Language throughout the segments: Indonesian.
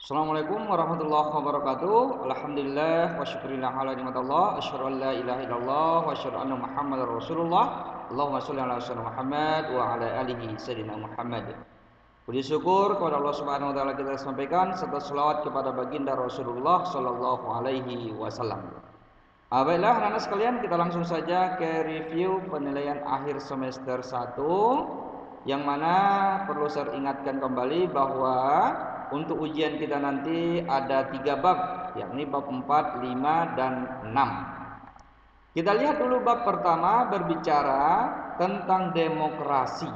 Assalamualaikum warahmatullahi wabarakatuh. Alhamdulillah wa syukurillah ala nikmatillah. Asyhadu an la ilaha illallah wa asyhadu anna Muhammadar Rasulullah. Allahumma shalli ala sayyidina Muhammad wa ala alihi sayyidina Muhammad. Puji syukur kepada Allah Subhanahu wa taala kita sampaikan serta selawat kepada baginda Rasulullah sallallahu alaihi wasallam. Baiklah anak-anak sekalian, kita langsung saja ke review penilaian akhir semester 1, yang mana perlu saya ingatkan kembali bahwa untuk ujian kita nanti ada 3 bab, yakni bab 4, 5, dan 6. Kita lihat dulu bab pertama, berbicara tentang demokrasi.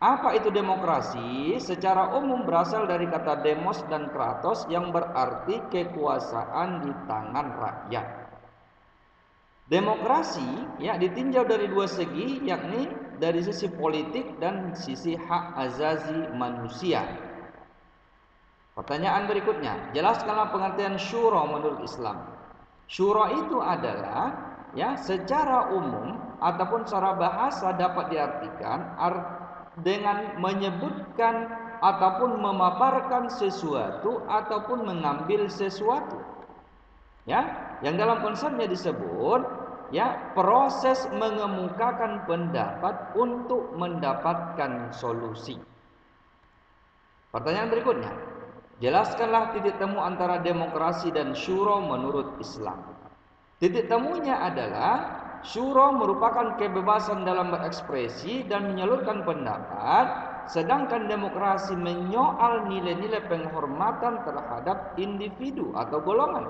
Apa itu demokrasi? Secara umum berasal dari kata demos dan kratos yang berarti kekuasaan di tangan rakyat. Demokrasi ditinjau dari dua segi, yakni dari sisi politik dan sisi hak azazi manusia. Pertanyaan berikutnya, jelaskanlah pengertian syura menurut Islam. Syura itu adalah secara umum ataupun secara bahasa dapat diartikan dengan menyebutkan ataupun memaparkan sesuatu ataupun mengambil sesuatu. Yang dalam konsepnya disebut proses mengemukakan pendapat untuk mendapatkan solusi. Pertanyaan berikutnya, jelaskanlah titik temu antara demokrasi dan syura menurut Islam. Titik temunya adalah syura merupakan kebebasan dalam berekspresi dan menyalurkan pendapat, sedangkan demokrasi menyoal nilai-nilai penghormatan terhadap individu atau golongan.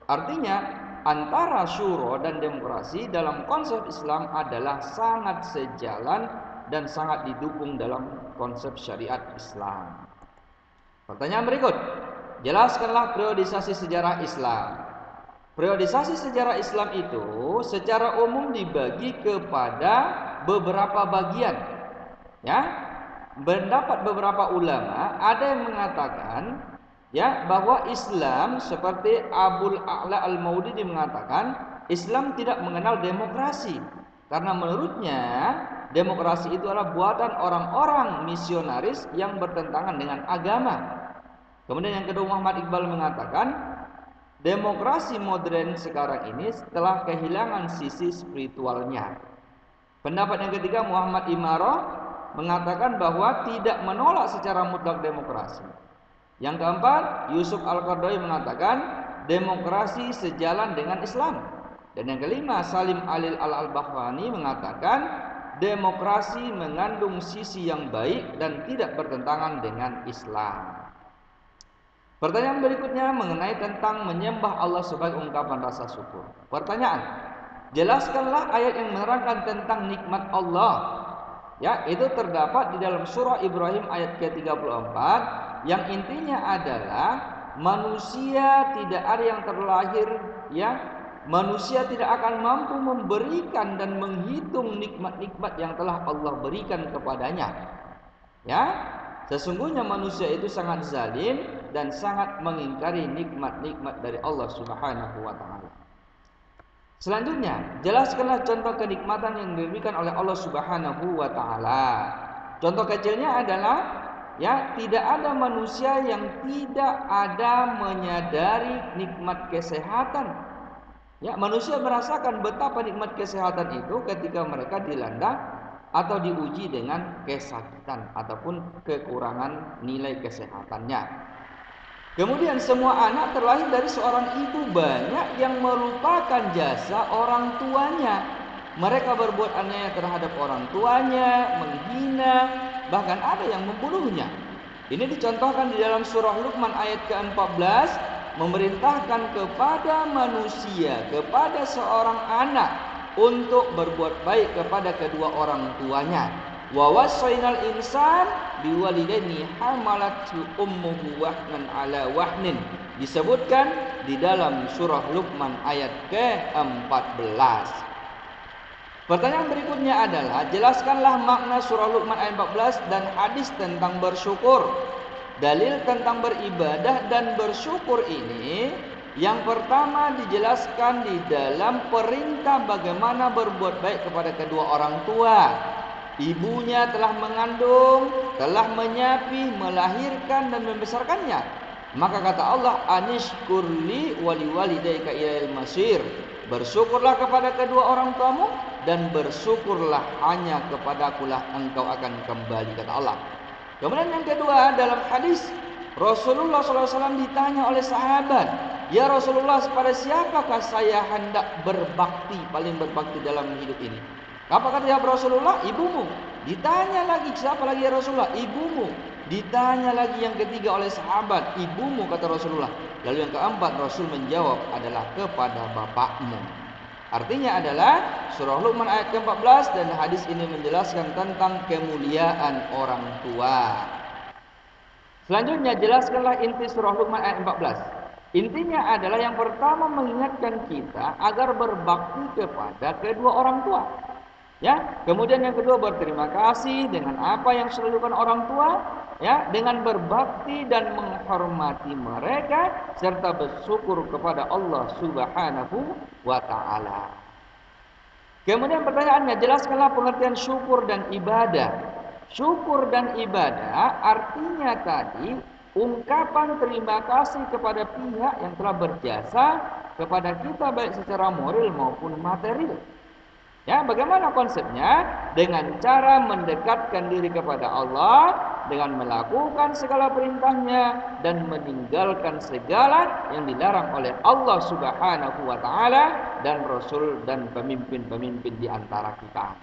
Artinya, antara syura dan demokrasi dalam konsep Islam adalah sangat sejalan dan sangat didukung dalam konsep syariat Islam. Pertanyaan berikut, jelaskanlah periodisasi sejarah Islam. Periodisasi sejarah Islam itu secara umum dibagi kepada beberapa bagian. Pendapat beberapa ulama ada yang mengatakan bahwa Islam, seperti Abul A'la Al-Maududi mengatakan, Islam tidak mengenal demokrasi karena menurutnya demokrasi itu adalah buatan orang-orang misionaris yang bertentangan dengan agama. Kemudian yang kedua, Muhammad Iqbal mengatakan demokrasi modern sekarang ini telah kehilangan sisi spiritualnya. Pendapat yang ketiga, Muhammad Imarah mengatakan bahwa tidak menolak secara mutlak demokrasi. Yang keempat, Yusuf Al-Qaradawi mengatakan demokrasi sejalan dengan Islam. Dan yang kelima, Salim Alil Al-Bahrani mengatakan demokrasi mengandung sisi yang baik dan tidak bertentangan dengan Islam. Pertanyaan berikutnya mengenai tentang menyembah Allah sebagai ungkapan rasa syukur. Pertanyaan, jelaskanlah ayat yang menerangkan tentang nikmat Allah. Itu terdapat di dalam surah Ibrahim ayat ke-34 yang intinya adalah manusia tidak ada yang terlahir manusia tidak akan mampu memberikan dan menghitung nikmat-nikmat yang telah Allah berikan kepadanya. Sesungguhnya manusia itu sangat zalim dan sangat mengingkari nikmat-nikmat dari Allah Subhanahu wa taala. Selanjutnya, jelaskanlah contoh kenikmatan yang diberikan oleh Allah Subhanahu wa taala. Contoh kecilnya adalah tidak ada manusia yang tidak ada menyadari nikmat kesehatan. Manusia merasakan betapa nikmat kesehatan itu ketika mereka dilanda atau diuji dengan kesakitan ataupun kekurangan nilai kesehatannya. Kemudian semua anak terlahir dari seorang ibu, banyak yang melupakan jasa orang tuanya. Mereka berbuat aniaya terhadap orang tuanya, menghina, bahkan ada yang membunuhnya. Ini dicontohkan di dalam surah Luqman ayat ke-14, memerintahkan kepada manusia, kepada seorang anak untuk berbuat baik kepada kedua orang tuanya. Wa wassaynal insan biwalidaini hamalathu ummuhu wahnan ala wahnin. Disebutkan di dalam surah Luqman ayat ke-14. Pertanyaan berikutnya adalah, jelaskanlah makna surah Luqman ayat 14 dan hadis tentang bersyukur. Dalil tentang beribadah dan bersyukur ini yang pertama dijelaskan di dalam perintah bagaimana berbuat baik kepada kedua orang tua. Ibunya telah mengandung, telah menyapi, melahirkan dan membesarkannya. Maka kata Allah, anishkurli wali walidayka ilail masir. Bersyukurlah kepada kedua orang tuamu dan bersyukurlah hanya kepadakulah engkau akan kembali, kata Allah. Kemudian yang kedua, dalam hadis Rasulullah SAW ditanya oleh sahabat, ya Rasulullah, kepada siapakah saya hendak berbakti, paling berbakti dalam hidup ini? Apa kata ya Rasulullah? Ibumu. Ditanya lagi, siapa lagi ya Rasulullah? Ibumu. Ditanya lagi yang ketiga oleh sahabat, ibumu, kata Rasulullah. Lalu yang keempat Rasul menjawab adalah kepada bapakmu. Artinya adalah surah Luqman ayat ke-14, dan hadis ini menjelaskan tentang kemuliaan orang tua. Selanjutnya jelaskanlah inti surah Luqman ayat 14. Intinya adalah yang pertama mengingatkan kita agar berbakti kepada kedua orang tua. Ya, kemudian yang kedua berterima kasih dengan apa yang sudah dilakukan orang tua, ya, dengan berbakti dan menghormati mereka serta bersyukur kepada Allah Subhanahu wa taala. Kemudian pertanyaannya, jelaskanlah pengertian syukur dan ibadah. Syukur dan ibadah artinya tadi ungkapan terima kasih kepada pihak yang telah berjasa kepada kita baik secara moral maupun material. Ya, bagaimana konsepnya? Dengan cara mendekatkan diri kepada Allah dengan melakukan segala perintahnya dan meninggalkan segala yang dilarang oleh Allah Subhanahu wa taala dan Rasul dan pemimpin-pemimpin di antara kita.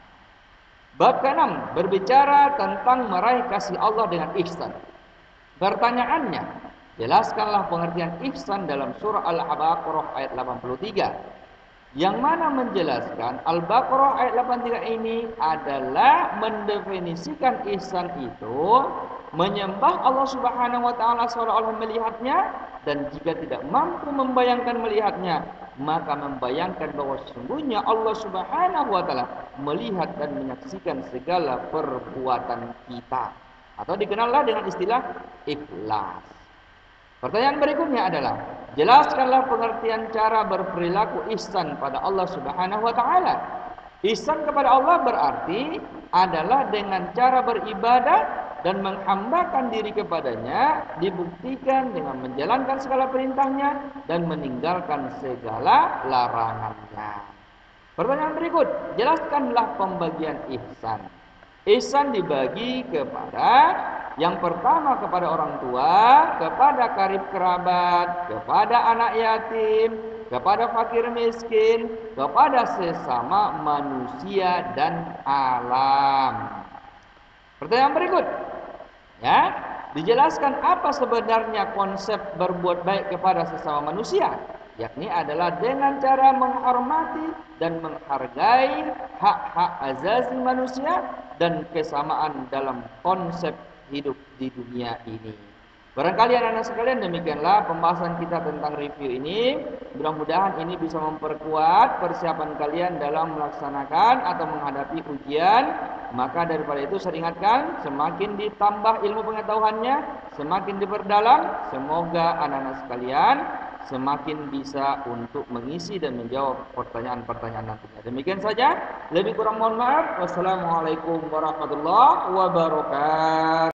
Bab ke-6 berbicara tentang meraih kasih Allah dengan ihsan. Pertanyaannya, jelaskanlah pengertian ihsan dalam surah Al-Baqarah ayat 83. Yang mana menjelaskan Al-Baqarah ayat 83 ini adalah mendefinisikan ihsan itu menyembah Allah Subhanahu wa taala seolah-olah melihatnya, dan jika tidak mampu membayangkan melihatnya, maka membayangkan bahwa sesungguhnya Allah Subhanahu wa taala melihat dan menyaksikan segala perbuatan kita, atau dikenallah dengan istilah ikhlas. Pertanyaan berikutnya adalah, jelaskanlah pengertian cara berperilaku ihsan pada Allah Subhanahu wa taala. Ihsan kepada Allah berarti adalah dengan cara beribadah dan menghambakan diri kepadanya, dibuktikan dengan menjalankan segala perintahnya dan meninggalkan segala larangannya. Pertanyaan berikut, jelaskanlah pembagian ihsan. Ihsan dibagi kepada yang pertama kepada orang tua, kepada karib kerabat, kepada anak yatim, kepada fakir miskin, kepada sesama manusia dan alam. Pertanyaan berikut, ya, dijelaskan apa sebenarnya konsep berbuat baik kepada sesama manusia, yakni adalah dengan cara menghormati dan menghargai hak-hak azazi manusia dan kesamaan dalam konsep hidup di dunia ini. Barangkali anak-anak sekalian, demikianlah pembahasan kita tentang review ini. Mudah-mudahan ini bisa memperkuat persiapan kalian dalam melaksanakan atau menghadapi ujian. Maka daripada itu saya ingatkan, semakin ditambah ilmu pengetahuannya, semakin diperdalam, semoga anak-anak sekalian semakin bisa untuk mengisi dan menjawab pertanyaan-pertanyaan nantinya. Demikian saja, lebih kurang mohon maaf. Wassalamualaikum warahmatullahi wabarakatuh.